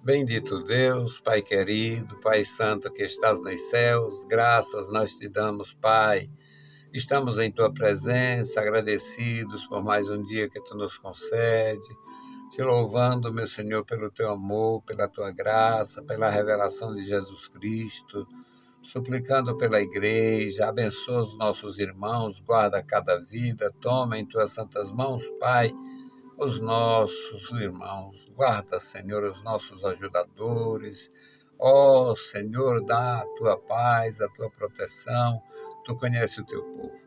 Bendito Deus, Pai querido, Pai santo que estás nos céus, graças nós te damos, Pai. Estamos em tua presença, agradecidos por mais um dia que tu nos concede, te louvando, meu Senhor, pelo teu amor, pela tua graça, pela revelação de Jesus Cristo, suplicando pela igreja, abençoa os nossos irmãos, guarda cada vida, toma em tuas santas mãos, Pai, os nossos irmãos, guarda, Senhor, os nossos ajudadores. Ó, Senhor, dá a tua paz, a tua proteção, tu conheces o teu povo.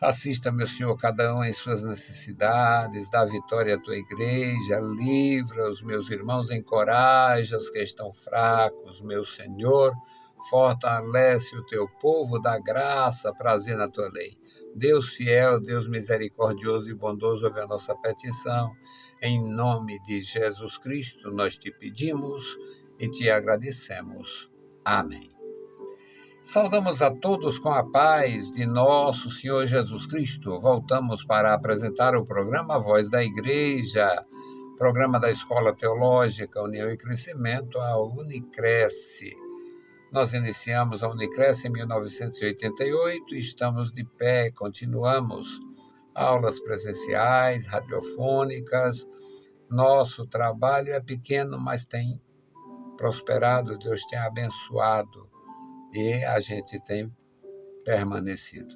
Assista, meu Senhor, cada um em suas necessidades, dá vitória à tua igreja, livra os meus irmãos, encoraja os que estão fracos, meu Senhor, fortalece o teu povo, dá graça, prazer na tua lei. Deus fiel, Deus misericordioso e bondoso, ouve a nossa petição. Em nome de Jesus Cristo, nós te pedimos e te agradecemos. Amém. Saudamos a todos com a paz de nosso Senhor Jesus Cristo. Voltamos para apresentar o programa Voz da Igreja, programa da Escola Teológica União e Crescimento, a Unicresce. Nós iniciamos a Unicresce em 1988 e estamos de pé, continuamos aulas presenciais, radiofônicas. Nosso trabalho é pequeno, mas tem prosperado, Deus tem abençoado e a gente tem permanecido.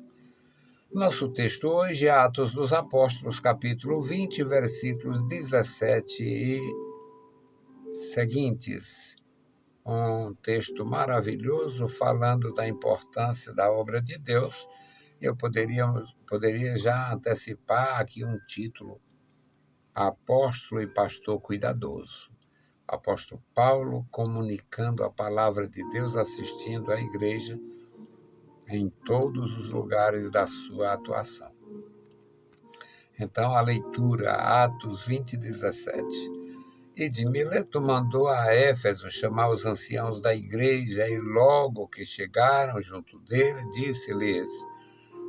Nosso texto hoje é Atos dos Apóstolos, capítulo 20, versículos 17 e seguintes. Um texto maravilhoso falando da importância da obra de Deus. Eu poderia já antecipar aqui um título: Apóstolo e Pastor Cuidadoso. Apóstolo Paulo comunicando a palavra de Deus, assistindo à igreja em todos os lugares da sua atuação. Então, a leitura, Atos 20, 17. E de Mileto mandou a Éfeso chamar os anciãos da igreja, e logo que chegaram junto dele, disse-lhes: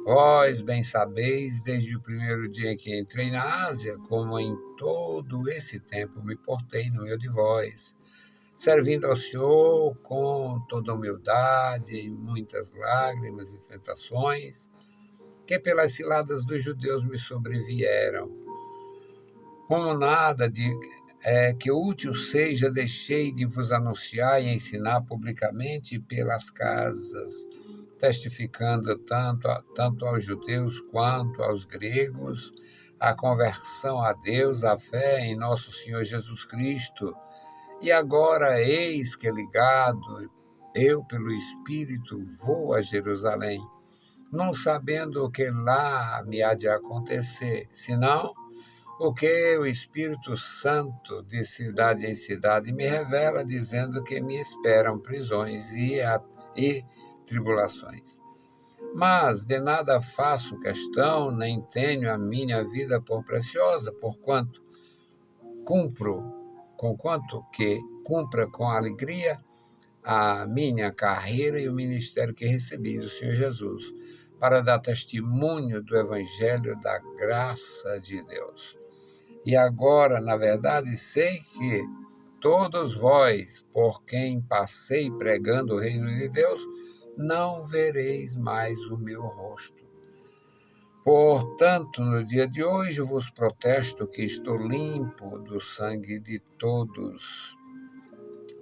Vós bem sabeis, desde o primeiro dia em que entrei na Ásia, como em todo esse tempo me portei no meio de vós, servindo ao Senhor com toda humildade, em muitas lágrimas e tentações, que pelas ciladas dos judeus me sobrevieram. Como nada que útil seja, deixei de vos anunciar e ensinar publicamente pelas casas, testificando tanto aos judeus quanto aos gregos a conversão a Deus, a fé em nosso Senhor Jesus Cristo. E agora, eis que ligado, eu pelo Espírito vou a Jerusalém, não sabendo o que lá me há de acontecer, senão o que o Espírito Santo de cidade em cidade me revela, dizendo que me esperam prisões e tribulações. Mas de nada faço questão, nem tenho a minha vida por preciosa, conquanto que cumpra com alegria a minha carreira e o ministério que recebi do Senhor Jesus, para dar testemunho do Evangelho da graça de Deus. E agora, na verdade, sei que todos vós, por quem passei pregando o reino de Deus, não vereis mais o meu rosto. Portanto, no dia de hoje vos protesto que estou limpo do sangue de todos,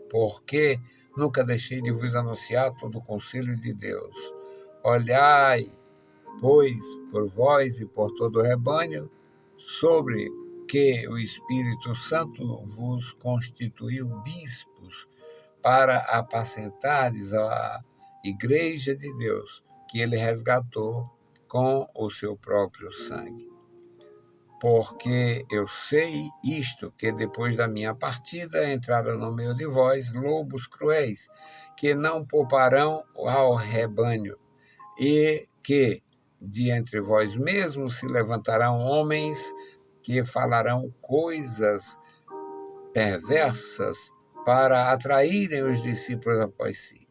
porque nunca deixei de vos anunciar todo o conselho de Deus. Olhai, pois, por vós e por todo o rebanho, sobre que o Espírito Santo vos constituiu bispos para apacentardes a igreja de Deus, que ele resgatou com o seu próprio sangue. Porque eu sei isto, que depois da minha partida entraram no meio de vós lobos cruéis, que não pouparão ao rebanho, e que de entre vós mesmos se levantarão homens que falarão coisas perversas para atraírem os discípulos após si.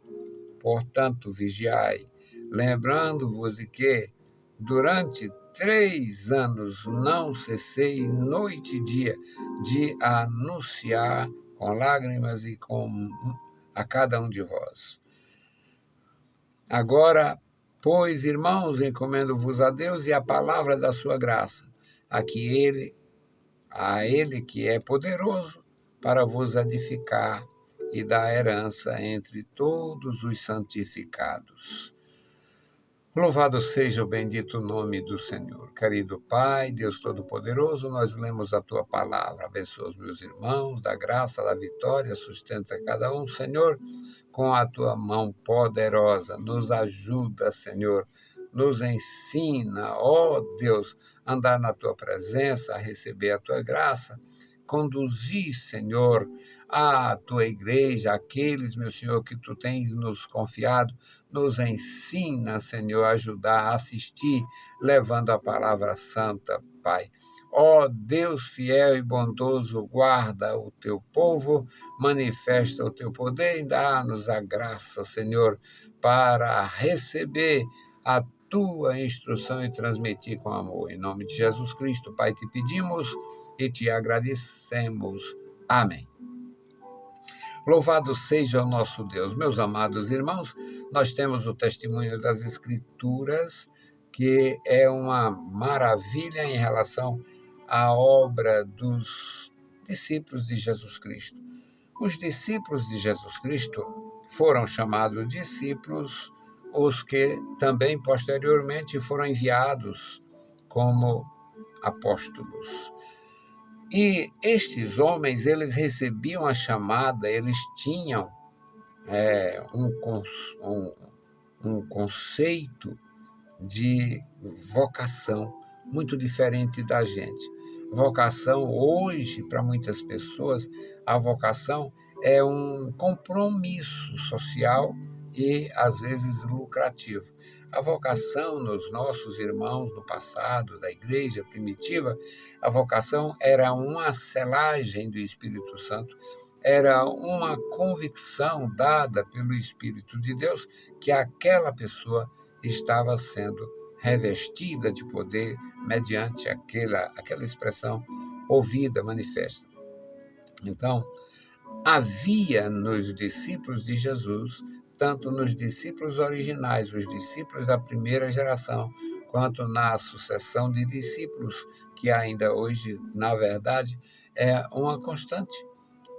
Portanto, vigiai, lembrando-vos de que, durante 3 anos, não cessei noite e dia de anunciar com lágrimas e a cada um de vós. Agora, pois, irmãos, encomendo-vos a Deus e a palavra da sua graça, a ele que é poderoso para vos edificar e dar herança entre todos os santificados. Louvado seja o bendito nome do Senhor. Querido Pai, Deus Todo-Poderoso, nós lemos a Tua palavra. Abençoa os meus irmãos, dá graça, dá vitória, sustenta cada um, Senhor, com a Tua mão poderosa. Nos ajuda, Senhor, nos ensina, ó Deus, a andar na Tua presença, a receber a Tua graça, conduzir, Senhor, a Tua igreja, aqueles, meu Senhor, que Tu tens nos confiado. Nos ensina, Senhor, a ajudar, a assistir, levando a palavra santa, Pai. Ó Deus fiel e bondoso, guarda o teu povo, manifesta o teu poder e dá-nos a graça, Senhor, para receber a tua instrução e transmitir com amor. Em nome de Jesus Cristo, Pai, te pedimos e te agradecemos. Amém. Louvado seja o nosso Deus. Meus amados irmãos, nós temos o testemunho das Escrituras, que é uma maravilha em relação à obra dos discípulos de Jesus Cristo. Os discípulos de Jesus Cristo foram chamados discípulos, os que também posteriormente foram enviados como apóstolos. E estes homens, eles recebiam a chamada, eles tinham um conceito de vocação muito diferente da gente. Vocação, hoje, para muitas pessoas, a vocação é um compromisso social e, às vezes, lucrativo. A vocação nos nossos irmãos do passado, da igreja primitiva, a vocação era uma selagem do Espírito Santo, era uma convicção dada pelo Espírito de Deus que aquela pessoa estava sendo revestida de poder mediante aquela expressão ouvida, manifesta. Então, havia nos discípulos de Jesus, tanto nos discípulos originais, os discípulos da primeira geração, quanto na sucessão de discípulos, que ainda hoje, na verdade, é uma constante.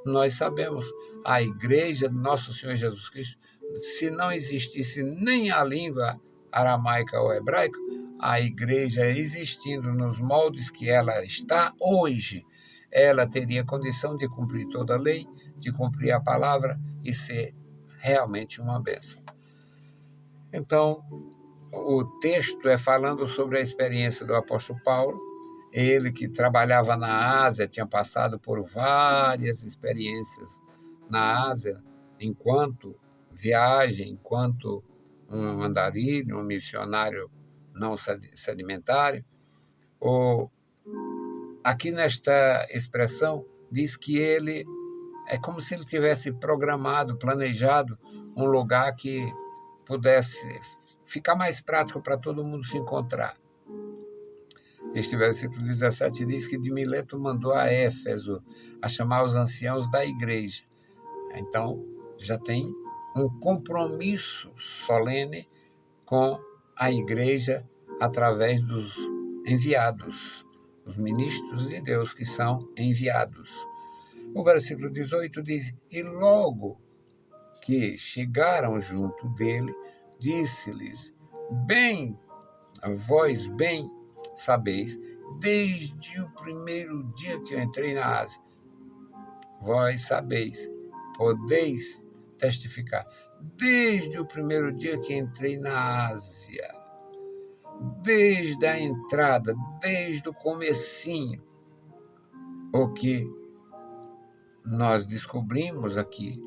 Nós sabemos, a igreja de nosso Senhor Jesus Cristo, se não existisse nem a língua aramaica ou hebraica, a igreja existindo nos moldes que ela está hoje, ela teria condição de cumprir toda a lei, de cumprir a palavra e ser realmente uma bênção. Então, o texto é falando sobre a experiência do apóstolo Paulo, ele que trabalhava na Ásia, tinha passado por várias experiências na Ásia, enquanto viagem, enquanto um andarilho, um missionário não sedimentário. Aqui nesta expressão diz que ele é como se ele tivesse programado, planejado um lugar que pudesse ficar mais prático para todo mundo se encontrar. Este versículo 17 diz que de Mileto mandou a Éfeso a chamar os anciãos da igreja. Então, já tem um compromisso solene com a igreja através dos enviados, os ministros de Deus que são enviados. O versículo 18 diz: e logo que chegaram junto dele, disse-lhes: vós bem sabeis, desde o primeiro dia que eu entrei na Ásia, vós sabeis, podeis testificar, desde o primeiro dia que entrei na Ásia, desde a entrada, desde o comecinho, o que nós descobrimos aqui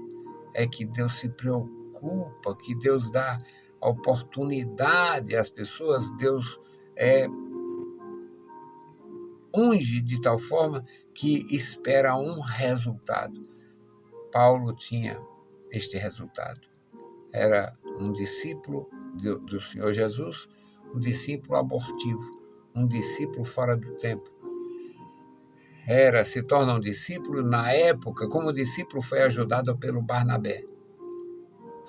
é que Deus se preocupa, que Deus dá a oportunidade às pessoas, Deus unge de tal forma que espera um resultado. Paulo tinha este resultado. Era um discípulo do Senhor Jesus, um discípulo abortivo, um discípulo fora do tempo. se torna um discípulo, na época, como discípulo, foi ajudado pelo Barnabé.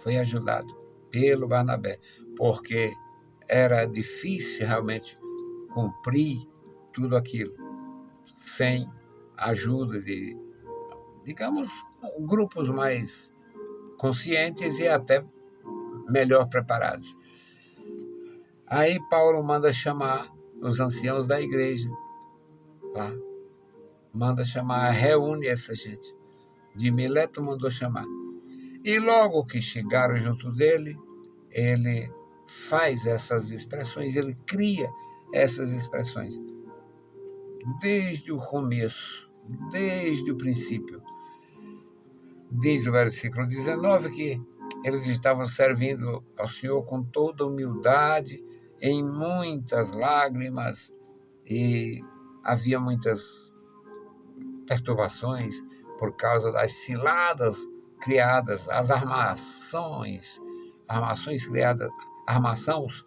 Foi ajudado pelo Barnabé, porque era difícil realmente cumprir tudo aquilo sem a ajuda de, digamos, grupos mais conscientes e até melhor preparados. Aí Paulo manda chamar os anciãos da igreja, tá? Manda chamar, reúne essa gente. De Mileto mandou chamar. E logo que chegaram junto dele, ele faz essas expressões, ele cria essas expressões. Desde o começo, desde o princípio. Diz o versículo 19 que eles estavam servindo ao Senhor com toda humildade, em muitas lágrimas, e havia muitas perturbações por causa das ciladas criadas, as armações criadas, armações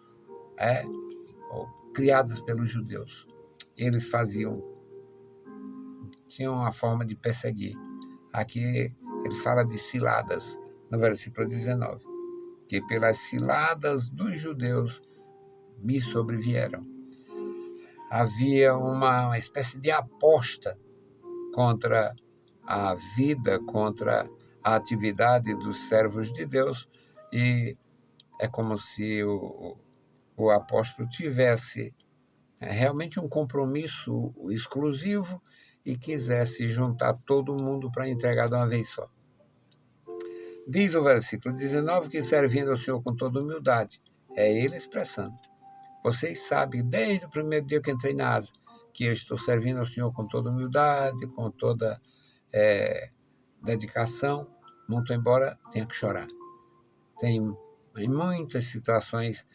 criadas pelos judeus. Eles tinham uma forma de perseguir. Aqui ele fala de ciladas, no versículo 19, que pelas ciladas dos judeus me sobrevieram. Havia uma espécie de aposta contra a vida, contra a atividade dos servos de Deus, e é como se o apóstolo tivesse realmente um compromisso exclusivo e quisesse juntar todo mundo para entregar de uma vez só. Diz o versículo 19 que servindo ao Senhor com toda humildade, é ele expressando. Vocês sabem, desde o primeiro dia que entrei na asa, que eu estou servindo ao Senhor com toda humildade, com toda dedicação, muito embora tenha que chorar. Tem em muitas situações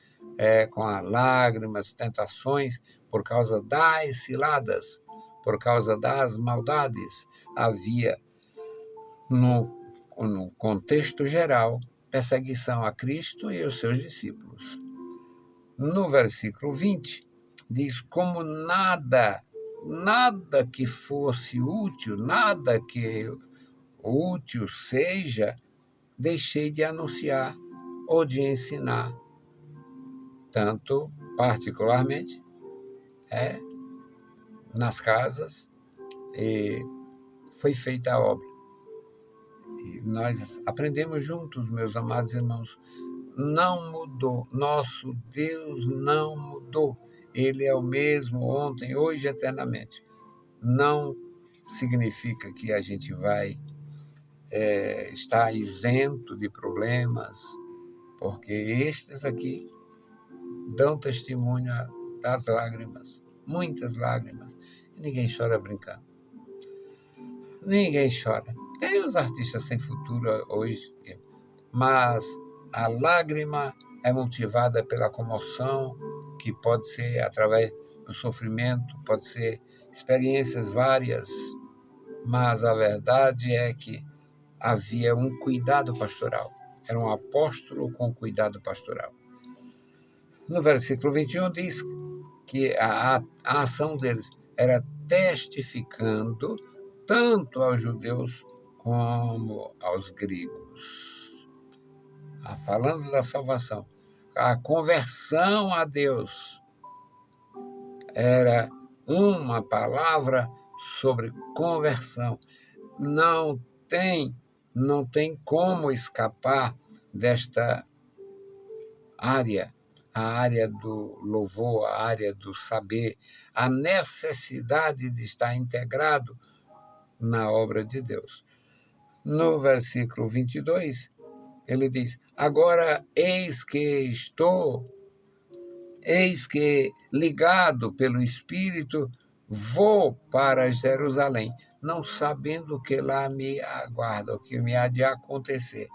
com as lágrimas, tentações, por causa das ciladas, por causa das maldades. Havia, no contexto geral, perseguição a Cristo e aos seus discípulos. No versículo 20, diz como nada que fosse útil, nada que útil seja, deixei de anunciar ou de ensinar, tanto particularmente nas casas, e foi feita a obra. E nós aprendemos juntos, meus amados irmãos, não mudou, nosso Deus não mudou, Ele é o mesmo ontem, hoje e eternamente. Não significa que a gente vai estar isento de problemas, porque estes aqui dão testemunho das lágrimas, muitas lágrimas, e ninguém chora brincando. Ninguém chora. Tem os artistas sem futuro hoje, mas a lágrima é motivada pela comoção, que pode ser através do sofrimento, pode ser experiências várias, mas a verdade é que havia um cuidado pastoral. Era um apóstolo com cuidado pastoral. No versículo 21 diz que a ação deles era testificando tanto aos judeus como aos gregos. Falando da salvação, a conversão a Deus era uma palavra sobre conversão. Não tem como escapar desta área, a área do louvor, a área do saber, a necessidade de estar integrado na obra de Deus. No versículo 22, ele diz, agora eis que ligado pelo Espírito, vou para Jerusalém, não sabendo o que lá me aguarda, o que me há de acontecer.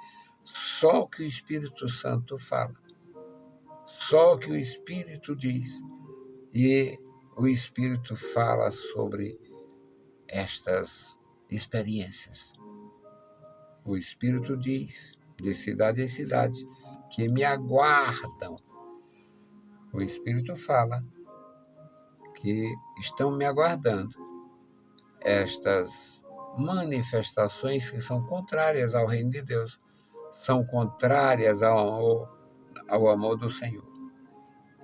Só o que o Espírito Santo fala. Só o que o Espírito diz. E o Espírito fala sobre estas experiências. O Espírito diz, de cidade em cidade, que me aguardam. O Espírito fala que estão me aguardando. estas manifestações que são contrárias ao reino de Deus, são contrárias ao amor do Senhor.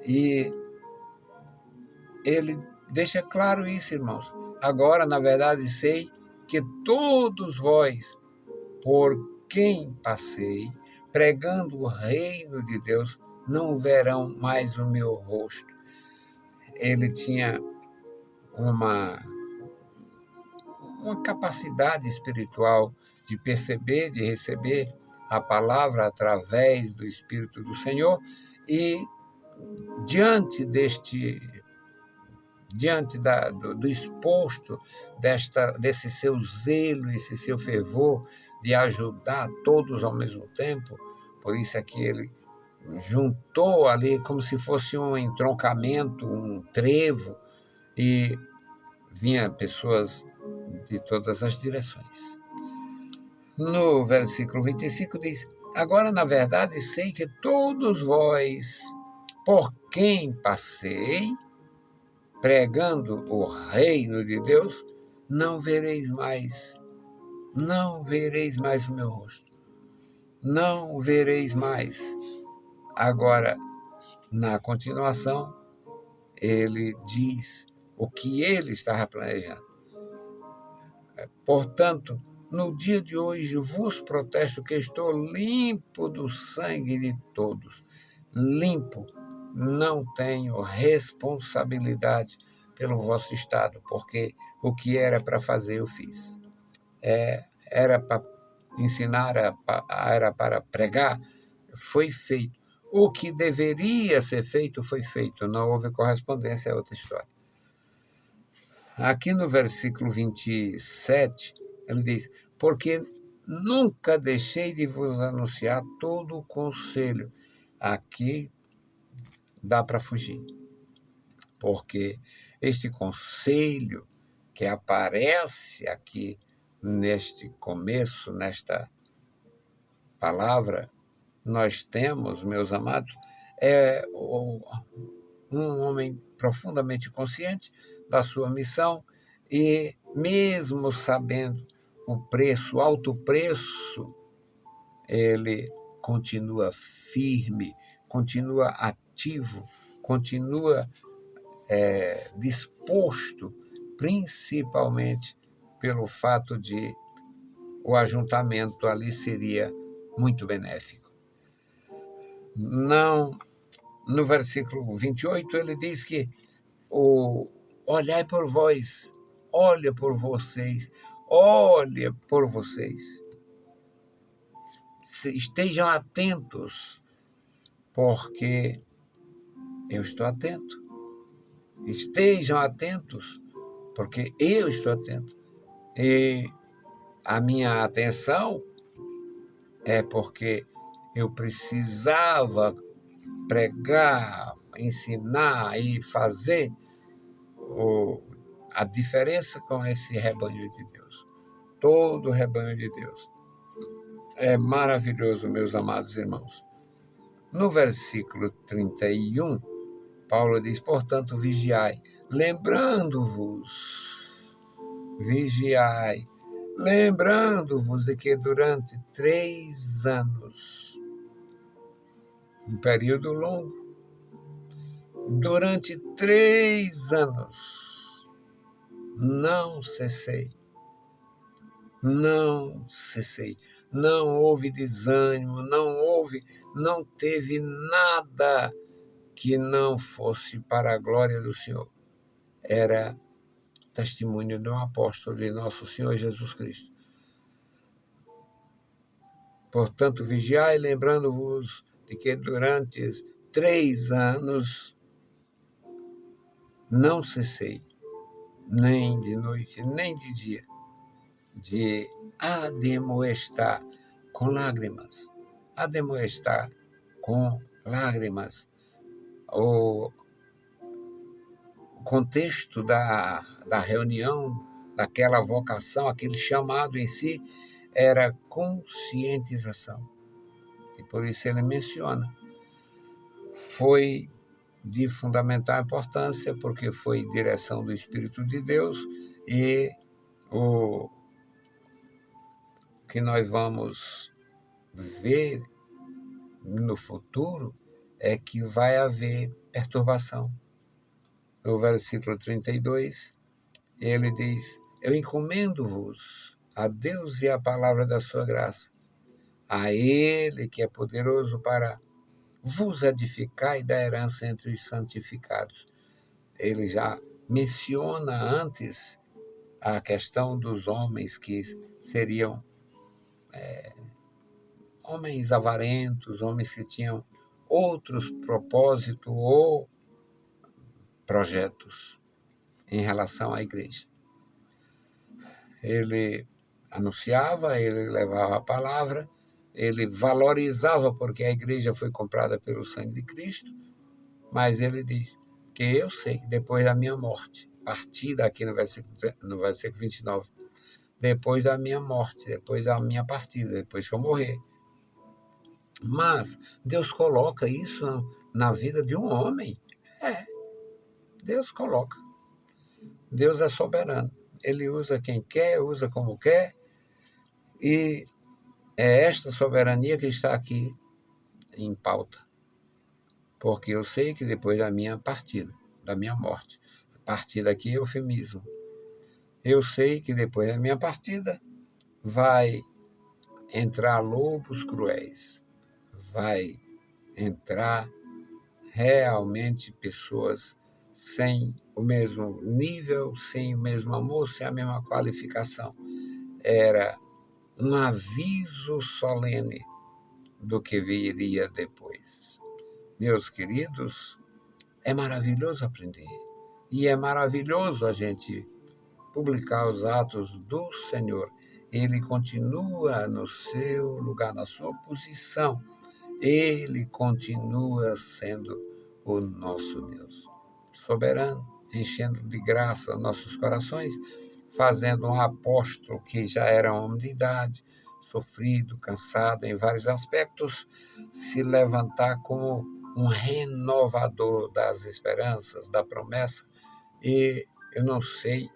E ele deixa claro isso, irmãos. Agora, na verdade, sei que todos vós, por quem passei, pregando o reino de Deus, não verão mais o meu rosto. Ele tinha uma capacidade espiritual de perceber, de receber a palavra através do Espírito do Senhor, e diante do exposto desse seu zelo, esse seu fervor de ajudar todos ao mesmo tempo, por isso é que ele juntou ali como se fosse um entroncamento, um trevo, e vinha pessoas de todas as direções. No versículo 25 diz: agora, na verdade, sei que todos vós, por quem passei, pregando o reino de Deus, não vereis mais o meu rosto. Não vereis mais. Agora, na continuação, ele diz o que ele estava planejando. Portanto, no dia de hoje vos protesto que estou limpo do sangue de todos. Limpo. Não tenho responsabilidade pelo vosso estado, porque o que era para fazer eu fiz. Era para ensinar, era para pregar, foi feito. O que deveria ser feito foi feito. Não houve correspondência, é outra história. Aqui no versículo 27, ele diz: porque nunca deixei de vos anunciar todo o conselho. Aqui dá para fugir, porque este conselho que aparece aqui neste começo, nesta palavra, nós temos, meus amados, um homem profundamente consciente da sua missão e, mesmo sabendo o alto preço, ele continua firme, continua ativo, continua disposto, principalmente pelo fato de o ajuntamento ali seria muito benéfico. Não, no versículo 28, ele diz que olhai por vós, olha por vocês, olha por vocês. Estejam atentos, porque eu estou atento. Estejam atentos, porque eu estou atento. E a minha atenção é porque eu precisava pregar, ensinar e fazer a diferença com esse rebanho de Deus. Todo o rebanho de Deus. É maravilhoso, meus amados irmãos. No versículo 31, Paulo diz: portanto, vigiai, lembrando-vos de que durante 3 anos, um período longo, durante 3 anos, não cessei, não houve desânimo, não teve nada que não fosse para a glória do Senhor. Era testemunho de um apóstolo de nosso Senhor Jesus Cristo. Portanto, vigiai, lembrando-vos de que durante 3 anos não cessei, nem de noite, nem de dia, de admoestar com lágrimas. Admoestar com lágrimas. O contexto da reunião, daquela vocação, aquele chamado em si, era conscientização. E por isso ele menciona. Foi de fundamental importância, porque foi direção do Espírito de Deus e O que nós vamos ver no futuro é que vai haver perturbação. No versículo 32, ele diz: Eu encomendo-vos a Deus e a palavra da sua graça, a Ele que é poderoso para vos edificar e dar herança entre os santificados. Ele já menciona antes a questão dos homens que seriam homens avarentos, homens que tinham outros propósitos ou projetos em relação à igreja. Ele anunciava, ele levava a palavra, ele valorizava porque a igreja foi comprada pelo sangue de Cristo, mas ele diz que eu sei que depois da minha morte, partida aqui no versículo 29, depois da minha morte, depois da minha partida, depois que eu morrer. Mas Deus coloca isso na vida de um homem. Deus coloca. Deus é soberano. Ele usa quem quer, usa como quer, e é esta soberania que está aqui em pauta. Porque eu sei que depois da minha partida, da minha morte, partida aqui é eufemismo. Eu sei que depois da minha partida vai entrar lobos cruéis, vai entrar realmente pessoas sem o mesmo nível, sem o mesmo amor, sem a mesma qualificação. Era um aviso solene do que viria depois. Meus queridos, é maravilhoso aprender. E é maravilhoso a gente publicar os atos do Senhor. Ele continua no seu lugar, na sua posição. Ele continua sendo o nosso Deus. Soberano, enchendo de graça nossos corações, fazendo um apóstolo que já era homem de idade, sofrido, cansado em vários aspectos, se levantar como um renovador das esperanças, da promessa. E eu não sei,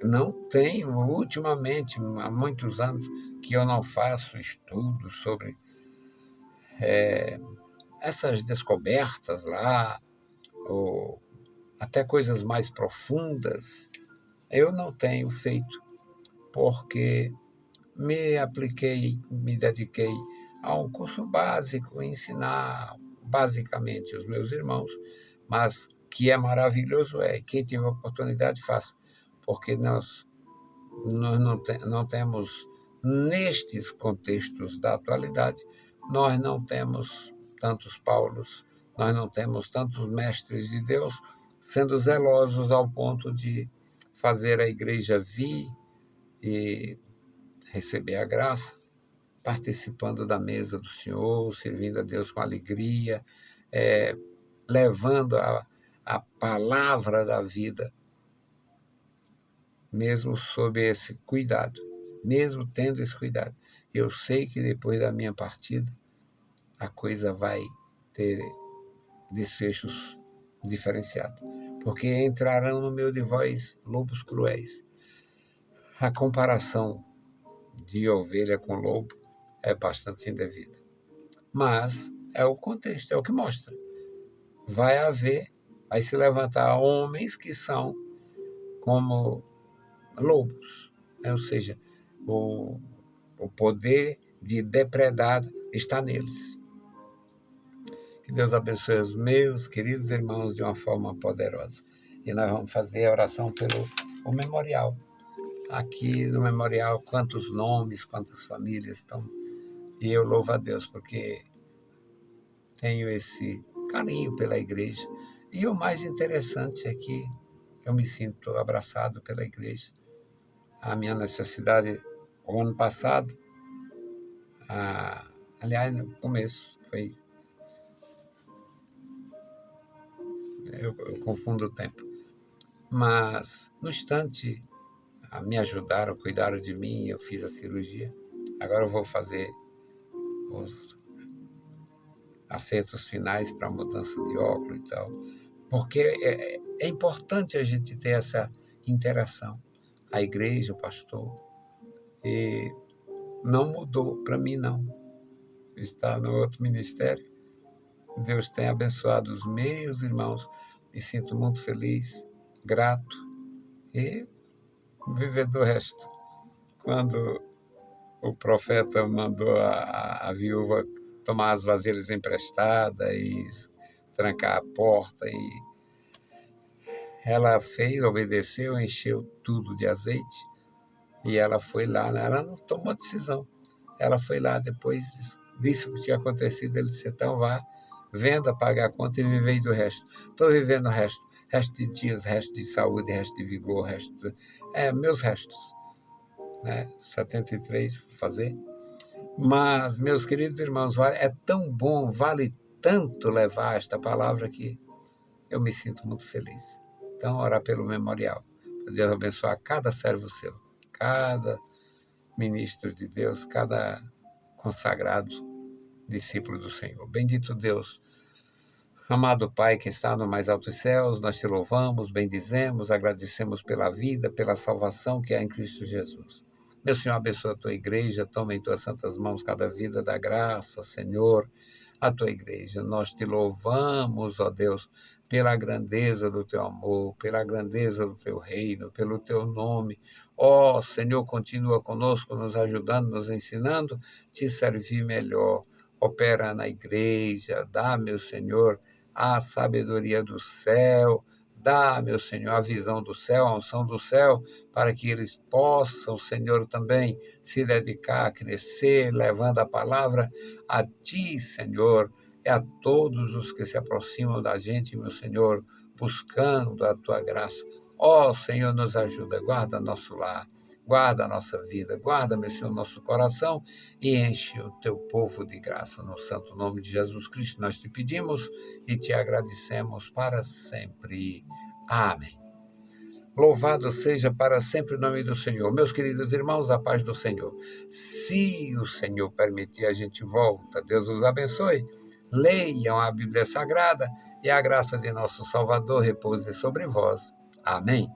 não tenho, ultimamente, há muitos anos, que eu não faço estudos sobre essas descobertas lá, ou até coisas mais profundas, eu não tenho feito, porque me apliquei, me dediquei a um curso básico, ensinar basicamente os meus irmãos, mas que é maravilhoso quem tiver oportunidade faça, porque nós não temos, nestes contextos da atualidade, nós não temos tantos Paulos, nós não temos tantos mestres de Deus sendo zelosos ao ponto de fazer a igreja vir e receber a graça, participando da mesa do Senhor, servindo a Deus com alegria, levando a palavra da vida, mesmo sob esse cuidado, mesmo tendo esse cuidado. Eu sei que depois da minha partida, a coisa vai ter desfechos diferenciados, porque entrarão no meio de vós lobos cruéis. A comparação de ovelha com lobo é bastante indevida. Mas é o contexto, é o que mostra. Vai se levantar homens que são como lobos, ou seja, o poder de depredar está neles. Que Deus abençoe os meus queridos irmãos de uma forma poderosa. E nós vamos fazer a oração pelo o memorial. Aqui no memorial, quantos nomes, quantas famílias estão. E eu louvo a Deus porque tenho esse carinho pela igreja. E o mais interessante é que eu me sinto abraçado pela igreja. A minha necessidade, o ano passado, aliás, no começo, eu confundo o tempo. Mas, no instante, me ajudaram, cuidaram de mim, eu fiz a cirurgia. Agora eu vou fazer os acertos finais para a mudança de óculos e tal. Porque é importante a gente ter essa interação. a igreja, o pastor, e não mudou para mim, não. Está no outro ministério. Deus tem abençoado os meus irmãos. Me sinto muito feliz, grato e viver do resto. Quando o profeta mandou a viúva tomar as vasilhas emprestadas e trancar a porta, e ela fez, obedeceu, encheu tudo de azeite, e ela foi lá, né? Ela não tomou decisão. Ela foi lá, depois disse o que tinha acontecido, ele disse, então vá, venda, paga a conta e vivei do resto. Estou vivendo o resto de dias, resto de saúde, resto de vigor, meus restos, né? 73 vou fazer. Mas, meus queridos irmãos, é tão bom, vale tanto levar esta palavra que eu me sinto muito feliz. Então, orar pelo memorial. Deus abençoar cada servo seu, cada ministro de Deus, cada consagrado discípulo do Senhor. Bendito Deus, amado Pai que está no mais altos céus, nós te louvamos, bendizemos, agradecemos pela vida, pela salvação que há em Cristo Jesus. Meu Senhor, abençoa a tua igreja, toma em tuas santas mãos cada vida da graça, Senhor, a tua igreja. Nós te louvamos, ó Deus, pela grandeza do teu amor, pela grandeza do teu reino, pelo teu nome. Ó Senhor, continua conosco, nos ajudando, nos ensinando, te servir melhor. Opera na igreja, dá, meu Senhor, a sabedoria do céu, dá, meu Senhor, a visão do céu, a unção do céu, para que eles possam, Senhor, também se dedicar a crescer, levando a palavra a Ti, Senhor, e a todos os que se aproximam da gente, meu Senhor, buscando a Tua graça. Ó, Senhor, nos ajuda, guarda nosso lar, guarda a nossa vida, guarda, meu Senhor, nosso coração e enche o Teu povo de graça. No santo nome de Jesus Cristo nós te pedimos e te agradecemos para sempre. Amém. Louvado seja para sempre o nome do Senhor. Meus queridos irmãos, a paz do Senhor. Se o Senhor permitir, a gente volta. Deus os abençoe. Leiam a Bíblia Sagrada e a graça de nosso Salvador repouse sobre vós. Amém.